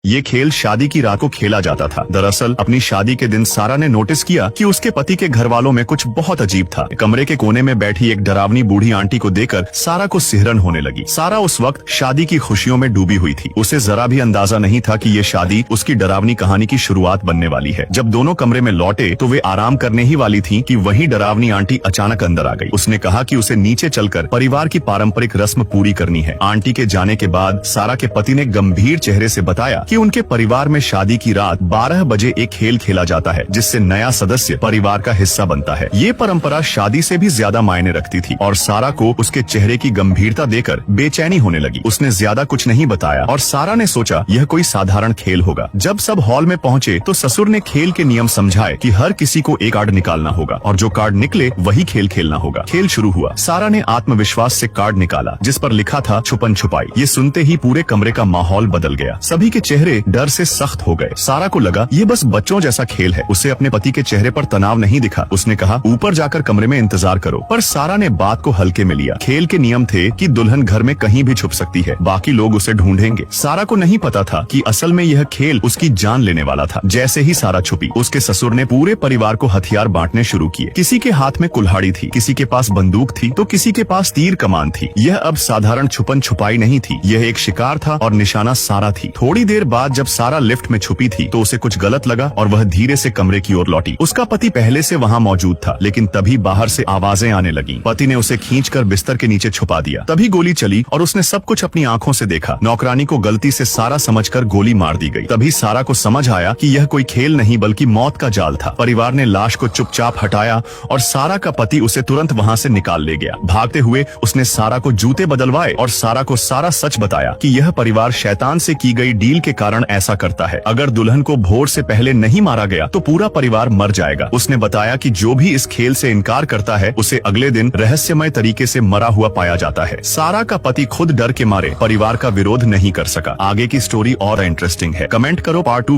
ये खेल शादी की रात को खेला जाता था। दरअसल अपनी शादी के दिन सारा ने नोटिस किया कि उसके पति के घर वालों में कुछ बहुत अजीब था। कमरे के कोने में बैठी एक डरावनी बूढ़ी आंटी को देखकर सारा को सिहरन होने लगी। सारा उस वक्त शादी की खुशियों में डूबी हुई थी। उसे जरा भी अंदाजा नहीं था कि ये शादी उसकी डरावनी कहानी की शुरुआत बनने वाली है। जब दोनों कमरे में लौटे तो वे आराम करने ही वाली थी कि वही डरावनी आंटी अचानक अंदर आ गई। उसने कहा कि उसे नीचे चलकर परिवार की पारंपरिक रस्म पूरी करनी है। आंटी के जाने के बाद सारा के पति ने गंभीर चेहरे से बताया कि उनके परिवार में शादी की रात 12 बजे एक खेल खेला जाता है जिससे नया सदस्य परिवार का हिस्सा बनता है। ये परंपरा शादी से भी ज्यादा मायने रखती थी और सारा को उसके चेहरे की गंभीरता देखकर बेचैनी होने लगी। उसने ज्यादा कुछ नहीं बताया और सारा ने सोचा यह कोई साधारण खेल होगा। जब सब हॉल में पहुंचे तो ससुर ने खेल के नियम समझाए कि हर किसी को एक कार्ड निकालना होगा और जो कार्ड निकले वही खेल खेलना होगा। खेल शुरू हुआ। सारा ने आत्मविश्वास से कार्ड निकाला जिस पर लिखा था छुपन छुपाई। ये सुनते ही पूरे कमरे का माहौल बदल गया। सभी के चेहरे डर से सख्त हो गए। सारा को लगा ये बस बच्चों जैसा खेल है। उसे अपने पति के चेहरे पर तनाव नहीं दिखा। उसने कहा ऊपर जाकर कमरे में इंतजार करो, पर सारा ने बात को हल्के में लिया। खेल के नियम थे कि दुल्हन घर में कहीं भी छुप सकती है, बाकी लोग उसे ढूंढेंगे। सारा को नहीं पता था कि असल में यह खेल उसकी जान लेने वाला था। जैसे ही सारा छुपी उसके ससुर ने पूरे परिवार को हथियार बांटने शुरू किए। किसी के हाथ में कुल्हाड़ी थी, किसी के पास बंदूक थी तो किसी के पास तीर कमान थी। यह अब साधारण छुपन छुपाई नहीं थी, यह एक शिकार था और निशाना सारा थी। थोड़ी देर बाद जब सारा लिफ्ट में छुपी थी तो उसे कुछ गलत लगा और वह धीरे से कमरे की ओर लौटी। उसका पति पहले से वहाँ मौजूद था, लेकिन तभी बाहर से आवाजें आने लगी। पति ने उसे खींचकर बिस्तर के नीचे छुपा दिया। तभी गोली चली और उसने सब कुछ अपनी आंखों से देखा। नौकरानी को गलती से सारा समझकर गोली मार दी गई। तभी सारा को समझ आया कि यह कोई खेल नहीं बल्कि मौत का जाल था। परिवार ने लाश को चुपचाप हटाया और सारा का पति उसे तुरंत वहाँ से निकाल ले गया। भागते हुए उसने सारा को जूते बदलवाए और सारा को सारा सच बताया कि यह परिवार शैतान से की गई डील के कारण ऐसा करता है। अगर दुल्हन को भोर से पहले नहीं मारा गया तो पूरा परिवार मर जाएगा। उसने बताया कि जो भी इस खेल से इनकार करता है उसे अगले दिन रहस्यमय तरीके से मरा हुआ पाया जाता है। सारा का पति खुद डर के मारे परिवार का विरोध नहीं कर सका। आगे की स्टोरी और इंटरेस्टिंग है। कमेंट करो पार्ट 2।